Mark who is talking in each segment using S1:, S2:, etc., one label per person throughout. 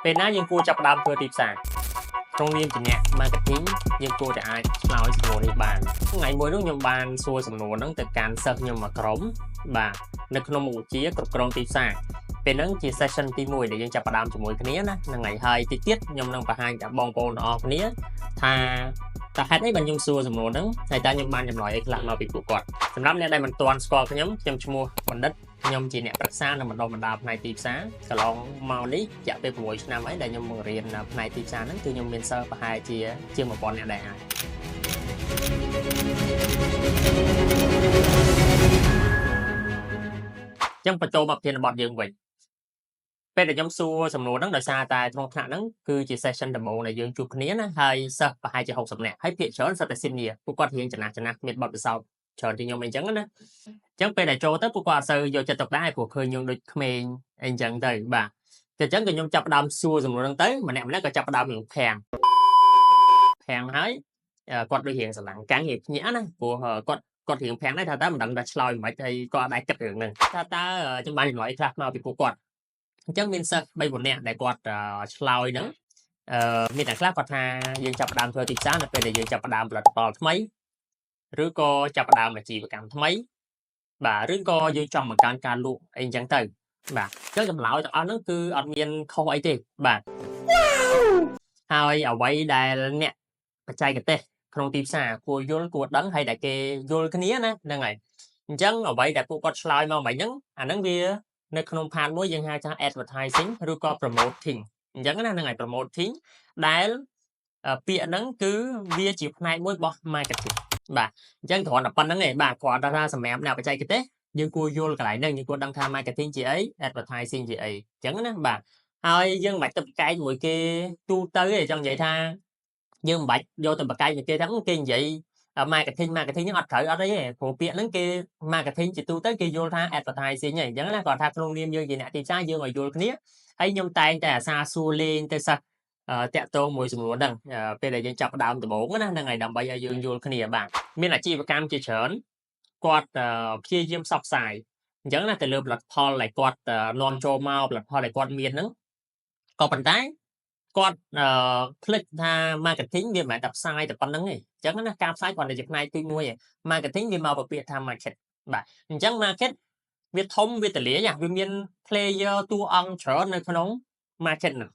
S1: ពេលណាយើងគួរចាប់ផ្ដើមធ្វើទីផ្សារក្នុងនាមជាអ្នក marketing យើងគួរតែអាចឆ្លើយសំណួរនេះបានថ្ងៃមួយនោះខ្ញុំបានសួរសំណួរហ្នឹងទៅកាន់សិស្សខ្ញុំមួយក្រុមបាទនៅក្នុងមុខវិជ្ជាគ្រប់គ្រងទីផ្សារពេលហ្នឹងជា session ទី1ដែលយើងចាប់ផ្ដើមជាមួយគ្នាណាហ្នឹងហើយហើយតិចទៀតខ្ញុំនឹងបង្ហាញដល់បងប្អូនទាំងអស់គ្នាថាតើហេតុអីបានខ្ញុំសួរសំណួរហ្នឹងហើយតើខ្ញុំបានចម្លើយអីខ្លះមកពីពួកគាត់សម្រាប់អ្នកដែលមិនទាន់ស្គាល់ខ្ញុំឈ្មោះបណ្ឌិតខ្ញុំជាអ្នកប្រឹក្សានិងបណ្ដុះបណ្ដាលផ្នែកទីផ្សារកន្លងមកនេះរយៈពេល6ឆ្នាំហើយដែលខ្ញុំបង្រៀនផ្នែកទីផ្សារហ្នឹងគឺខ្ញុំមានសិស្សប្រហែលជាជាង 1000 អ្នកដែរហើយចឹងបញ្ចូលមកប្រធានបទយើងវិញពេលដែលខ្ញុំសួរសំណួរហ្នឹងដោយសារតែក្នុងថ្នាក់ហ្នឹងគឺជា session demo ដែលយើងជួបគ្នាណាហើយសិស្សប្រហែលជា60នាក់ហើយភាគច្រើនសិស្សតែ senior ពួកគាត់រៀងចំណាស់មានបទពិសោធន៍ច្រើនជាងខ្ញុំអីចឹងណាអញ្ចឹងពេលដែលចូលទៅពួកគាត់អត់សូវយកចិត្តទុកដាក់ព្រោះឃើញយើងដូចក្មេងអីចឹងទៅបាទតែអញ្ចឹងក៏ខ្ញុំចាប់ផ្ដើមសួរសំណួរហ្នឹងទៅម្នាក់ក៏ចាប់ផ្ដើមនឹងខាំងហើយគាត់ដូចរៀងស្រឡាំងកាំងរៀងភ្ញាក់ណាព្រោះគាត់រៀងខាំងដែរថាតើមិនដឹងថាឆ្លើយមិនហើយគាត់អាចគិតរឿងហ្នឹងថាតើខ្ញុំបានចម្លើយខ្លះមកពីពួកគាត់អញ្ចឹងមានសិស្ស3 4នាក់ដែលគាត់ឆ្លើយហ្នឹងមានតែខ្លះគាត់ថាយើងចាប់ផ្ដើមធ្វើទីផ្សារនៅពេលដែលយើងចាប់ផ្ដើមផលិតផលថ្មីឬក៏ចាប់ផ្ដើមអាជីវកម្មថ្មីបាទឬក៏យើងចង់បង្កើនការលក់អីចឹងទៅបាទអញ្ចឹងចម្លើយទាំងអស់ហ្នឹងគឺអត់មានខុសអីទេបាទហើយអ្វីដែលអ្នកបច្ចេកទេសក្នុងទីផ្សារគួរយល់គួរដឹងហើយដែលគេយល់គ្នាណាហ្នឹងហើយអញ្ចឹងអ្វីដែលពួកគាត់ឆ្លើយមកមិនហ្នឹងអាហ្នឹងវានៅក្នុង part មួយយើងហៅថា advertising ឬក៏ promoting អញ្ចឹងណាហ្នឹងហើយ promoting ដែលពាក្យហ្នឹងគឺវាជាផ្នែកមួយរបស់ marketing បាទអញ្ចឹងគ្រាន់តែប៉ុណ្្នឹងឯងបាទគាត់ថាសម្រាប់អ្នកបច្ចេកទេសយើងគួរយល់កន្លែងហ្នឹងយើងគួរដឹងថា marketing ជាអី advertising ជាអីអញ្ចឹងណាបាទហើយយើងមិនបាច់ទៅប្រកែកមួយគេទូទៅទេចង់និយាយថាយើងមិនបាច់យកទៅប្រកែកមួយគេថាគេនិយាយmarketing ហ្នឹងអត់ត្រូវអត់អីទេព្រោះពាក្យហ្នឹងគេ marketing ជាទូទៅគេយល់ថា advertising ហ្នឹងអញ្ចឹងណាគាត់ថាក្នុងនាមយើងជាអ្នកទីផ្សារយើងឲ្យយល់គ្នាហើយខ្ញុំតែងតែអាសាសួរលេងទៅសិស្សតាក់ទងមួយចំនួនហ្នឹងពេលដែលយើងចាប់ផ្ដើមដំបូងណាហ្នឹងហើយដើម្បីឲ្យយើងយល់គ្នាបាទមានអាជីវកម្មជាច្រើនគាត់ព្យាយាមផ្សព្វផ្សាយអញ្ចឹងណាទៅលើផលិតផលដែលគាត់នាំចូលមកផលិតផលដែលគាត់មានហ្នឹងក៏ប៉ុន្តែគាត់ភ្លេចថា marketing វាមិនមែនតែផ្សាយតែប៉ុណ្្នឹងទេអញ្ចឹងណាការផ្សាយគាត់តែជាផ្នែកទី1ឯង marketing វាមកពីពាក្យថា market បាទអញ្ចឹង market វាធំវាទលាយវាមាន player តួអង្គច្រើននៅក្នុង market ហ្នឹង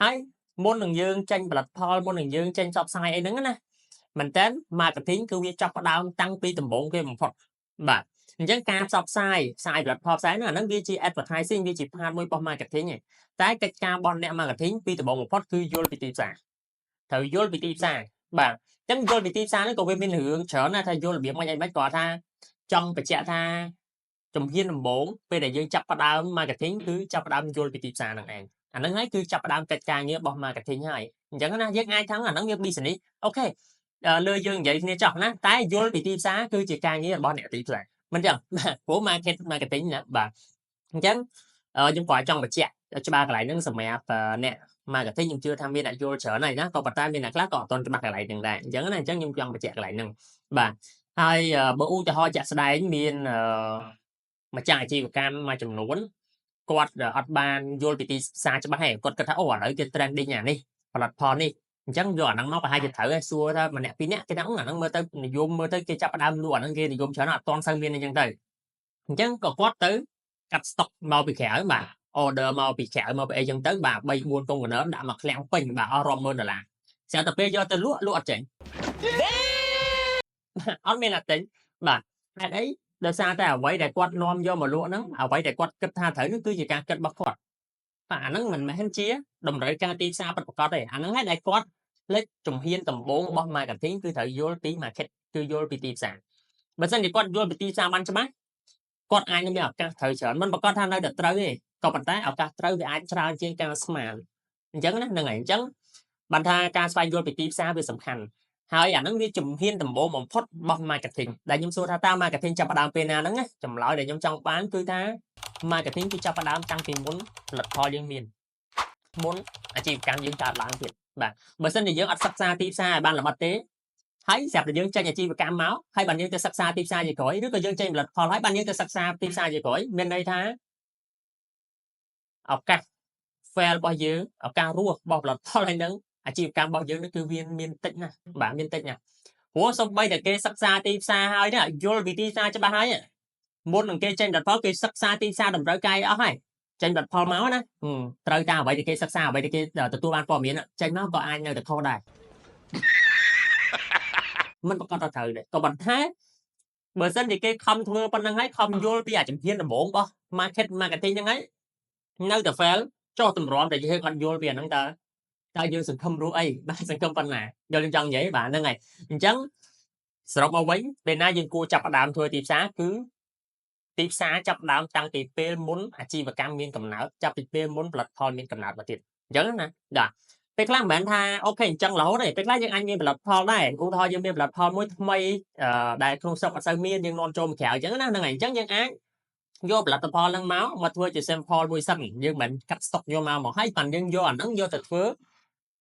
S1: ហើយមុននឹងយើងចេញផលិតផលមុននឹងយើងចេញផ្សព្វផ្សាយអីហ្នឹងណាមែនតើ marketing គឺវាចាប់ផ្ដើមតាំងពីដំបូងគេបំផុតបាទអញ្ចឹងការផ្សព្វផ្សាយផលិតផលផ្សាយហ្នឹងអាហ្នឹងវាជា advertising វាជា part មួយរបស់ marketing ឯងតែកិច្ចការរបស់អ្នក marketing ពីដំបូងបំផុតគឺយល់ពីទីផ្សារត្រូវយល់ពីទីផ្សារបាទអញ្ចឹងយល់ពីទីផ្សារហ្នឹងក៏វាមានរឿងច្រើនណាស់ថាយល់របៀបមិនអីមិនគាត់ថាចង់បញ្ជាក់ថាជំហានដំបូងពេលដែលយើងចាប់ផ្ដើម marketing គឺចាប់ផ្ដើមយល់ពីទីផ្សារហ្នឹងឯងអាហ្នឹងហើយគឺចាប់ផ្ដើមកិច្ចការងាររបស់ marketing ហើយអញ្ចឹងណាយើងអាចថាអាហ្នឹងវា business អូខេលើយើងនិយាយគ្នាចោះណាតែយល់ពីទីផ្សារគឺជាការងាររបស់អ្នកទីផ្សារមិនចឹងព្រោះ marketing ណាបាទអញ្ចឹងខ្ញុំគាត់ចង់បញ្ជាក់ច្បាស់កន្លែងហ្នឹងសម្រាប់អ្នក marketing ខ្ញុំជឿថាមានអ្នកយល់ច្រើនហើយណាក៏ប៉ុន្តែមានអ្នកខ្លះក៏អត់ទាន់ច្បាស់កន្លែងហ្នឹងដែរអញ្ចឹងណាអញ្ចឹងខ្ញុំចង់បញ្ជាក់កន្លែងហ្នឹងបាទហើយបើឧទាហរណ៍ជាក់ស្ដែងមានម្ចាស់អាជីវកម្មមួយចំនួនគាត់អត់បានយល់ពីទីផ្សារច្បាស់ទេគាត់គិតថាអូឥឡូវគេ trending អានេះផលិតផលនេះអញ្ចឹងយកអាហ្នឹងមកប្រហែលជាត្រូវហើយសួរថាម្នាក់ពីរនាក់គេថាអាហ្នឹងមើលទៅនិយមមើលទៅគេចាប់ផ្ដើមលក់អាហ្នឹងគេនិយមច្រើនអត់ទាន់សូវមានអញ្ចឹងទៅអញ្ចឹងក៏គាត់ទៅកាត់ stock មកពីក្រៅបាទ order មកពីក្រៅមកពីអីចឹងទៅបាទ3 4 container ដាក់មកឃ្លាំងពេញបាទអស់រាប់ម៉ឺនដុល្លារស្រាប់តែពេលយកទៅលក់អត់ចេញអត់មានអត់ចេញបាទហេតុអីដោយសារតែអ្វីដែលគាត់នាំយកមកលក់ហ្នឹងអ្វីដែលគាត់គិតថាត្រូវនោះគឺជាការគិតរបស់គាត់បាទអាហ្នឹងមិនមែនជាតម្រូវការទីផ្សារពិតប្រាកដទេអាហ្នឹងហើយដែលគាត់លេចជំហានដំបូងរបស់ marketing គឺត្រូវយល់ពី market គឺយល់ពីទីផ្សារបើមិនជាគាត់យល់ពីទីផ្សារបានច្បាស់គាត់អាចមានឱកាសត្រូវច្រើនមិនប្រកាសថានៅតែត្រូវទេក៏ប៉ុន្តែឱកាសត្រូវវាអាចច្រើនជាងការស្មានអញ្ចឹងណាហ្នឹងហើយអញ្ចឹងបានថាការស្វែងយល់ពីទីផ្សារវាសំខាន់ហើយអាហ្នឹងវាជំហានដំបូងបំផុតរបស់ marketing ដែលខ្ញុំសួរថាតើ marketing ចាប់ផ្ដើមពេលណាហ្នឹងណាចម្លើយដែលខ្ញុំចង់បានគឺថា marketing គឺចាប់ផ្ដើមតាំងពីមុនផលិតផលយើងមានមុនអាជីវកម្មយើងកើតឡើងទៀតបាទបើមិនជាយើងអត់សិក្សាទីផ្សារឲ្យបានល្បិតទេហើយស្រាប់តែយើងចេញអាជីវកម្មមកហើយបានយើងទៅសិក្សាទីផ្សារជាក្រោយឬក៏យើងចេញផលិតផលហើយបានយើងទៅសិក្សាទីផ្សារជាក្រោយមានន័យថាឱកាស fail របស់យើងឱកាសរស់របស់ផលិតផលហ្នឹងអាជីវកម្មរបស់យើងនេះគឺវាមានតិចណាស់បាទមានតិចណាស់ព្រោះសូម្បីតែគេសិក្សាទីផ្សារហើយនេះយល់ពីទីផ្សារច្បាស់ហើយមុននឹងគេចេញផលិតផលគេសិក្សាទីផ្សារតម្រូវការអស់ហើយចេញផលិតផលមកណាត្រូវតាមអ្វីដែលគេសិក្សាអ្វីដែលគេទទួលបានព័ត៌មានចេញមកក៏អាចនៅតែខុសដែរមិនប្រកាសថាត្រូវដែរក៏ប៉ុន្តែបើសិនជាគេខំធ្វើប៉ុណ្្នឹងហើយខំយល់ពីអាជំហានដំបូងរបស់ marketing ហ្នឹងហើយនៅតែ fail ចោះតម្រាំតែយើងអត់យល់ពីអាហ្នឹងតើយើងសង្ឃឹមរស់អីបាទសង្ឃឹមប៉ុណ្ណាយល់ខ្ញុំចង់និយាយបាទហ្នឹងហើយអញ្ចឹងសរុបមកវិញពេលណាយើងគួរចាប់ផ្ដើមធ្វើទីផ្សារគឺទីផ្សារចាប់ផ្ដើមតាំងពីពេលមុនអាជីវកម្មមានកំណើតចាប់ពីពេលមុនផលិតផលមានកំណើតមកទៀតអញ្ចឹងណាបាទពេលខ្លះមិនមែនថាអូខេអញ្ចឹងរហូតទេពេលខ្លះយើងអាចមានផលិតផលដែរឧទាហរណ៍យើងមានផលិតផលមួយថ្មីដែលក្នុងស្រុកអត់សូវមានយើងនាំចូលមកក្រៅអញ្ចឹងណាហ្នឹងហើយអញ្ចឹងយើងអាចយកផលិតផលហ្នឹងមកធ្វើជា sample មួយសិនយើងមិនកាត់ stock យកមកហើយបានយើងយកអាហ្នឹងយកទៅធ្វើ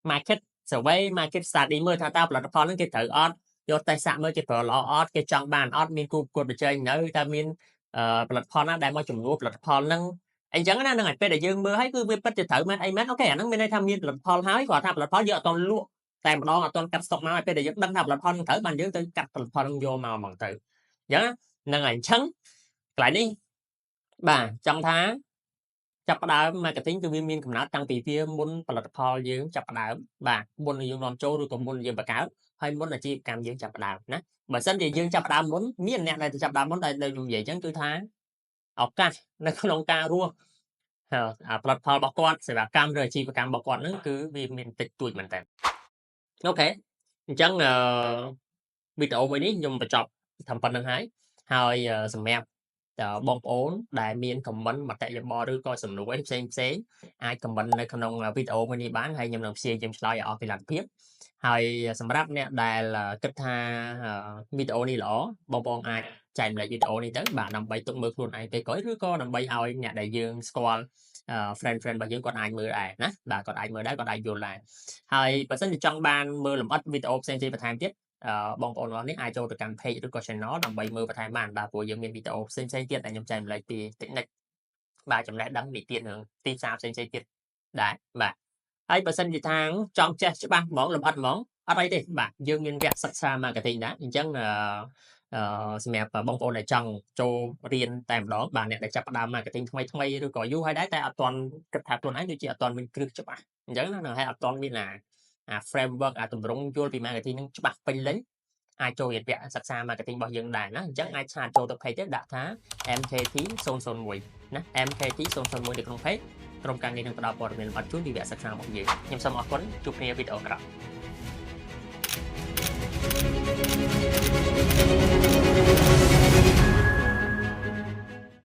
S1: market survey market study មើលថាតើផលិតផលហ្នឹងគេត្រូវអត់យកតែសាក់មើលគេប្រើល្អអត់គេចង់បានអត់មានគូប្រកួតប្រជែងនៅតែមានផលិតផលណាដែលមកជំនួសផលិតផលហ្នឹងអញ្ចឹងណាហ្នឹងហើយពេលដែលយើងមើលហើយគឺវាពិតជាត្រូវមែនអីមែនអូខេអាហ្នឹងមានន័យថាមានផលិតផលហើយគាត់ថាផលិតផលយើងអត់ទាន់លក់តែម្ដងអត់ទាន់កាត់ stock មកហើយពេលដែលយើងដឹងថាផលិតផលហ្នឹងត្រូវបានយើងទៅកាត់ផលិតផលហ្នឹងយកមកទៅអញ្ចឹងហ្នឹងហើយអញ្ចឹងកន្លែងនេះបាទចង់ថាចាប់ផ្ដើម marketing គឺវាមានកំណត់តាំងពីវាមុនផលិតផលយើងចាប់ផ្ដើមបាទមុនយើងនាំចូលឬក៏មុនយើងបង្កើតហើយមុនអាជីវកម្មយើងចាប់ផ្ដើមណាបើសិនជាយើងចាប់ផ្ដើមមុនមានអ្នកដែលចាប់ផ្ដើមមុនដែលខ្ញុំនិយាយអញ្ចឹងគឺថាឱកាសនៅក្នុងការរស់ផលិតផលរបស់គាត់សេវាកម្មឬអាជីវកម្មរបស់គាត់ហ្នឹងគឺវាមានតិចតួចមែនតើអូខេអញ្ចឹងវីដេអូមួយនេះខ្ញុំបញ្ចប់តាមប៉ុណ្្នឹងហើយសម្រាប់បងប្អូនដែលមាន comment មតិយោបល់ឬក៏សំណួរផ្សេងអាច comment នៅក្នុងវីដេអូមួយនេះបានហើយខ្ញុំនឹងព្យាយាមឆ្លើយឲ្យអស់ពីលទ្ធភាពហើយសម្រាប់អ្នកដែលគិតថាវីដេអូនេះល្អបងប្អូនអាចចែករំលែកវីដេអូនេះទៅបាទដើម្បីទុកមើលខ្លួនឯងពេលក្រោយឬក៏ដើម្បីឲ្យអ្នកដែលយើងស្គាល់friend របស់យើងគាត់អាចមើលដែរណាបាទគាត់អាចមើលដែរគាត់អាចយល់ដែរហើយបើសិនជាចង់បានមើលលម្អិតវីដេអូផ្សេងៗបន្ថែមទៀតបងប្អូនរបស់នេះអាចចូលទៅកាន់ page ឬក៏ channel ដើម្បីមើលបន្ថែមបានបាទព្រោះយើងមានវីដេអូផ្សេងៗទៀតដែលខ្ញុំចែករំលែកពី technique បាទចំណេះដឹងវិធីនៅទីផ្សារផ្សេងៗទៀតដែរបាទហើយបើសិនជាថាចង់ចេះច្បាស់ហ្មងលម្អិតហ្មងអត់អីទេបាទយើងមានវគ្គសិក្សា marketing ដែរអញ្ចឹងសម្រាប់បងប្អូនដែលចង់ចូលរៀនតែម្ដងបាទអ្នកដែលចាប់ផ្ដើម marketing ថ្មីឬក៏យូរហើយដែរតែអត់ទាន់គិតថាខ្លួនឯងដូចជាអត់ទាន់មានគ្រឹះច្បាស់អញ្ចឹងណាហើយអត់ទាន់មានframework ទម្រង់យល់ពី marketing ហ្នឹងច្បាស់ពេញលេញអាចចូលរៀនវគ្គសិក្សា marketing របស់យើងដែរណាអញ្ចឹងអាចឆាតចូលទៅ page ទៅដាក់ថា MKT 001ណា MKT 001នៅក្នុង page ក្រុមការងារនឹងផ្ដល់ព័ត៌មានលម្អិតជូនពីវគ្គសិក្សារបស់យើងខ្ញុំសូមអរគុណជួបគ្នាវីដេអូក្រោយ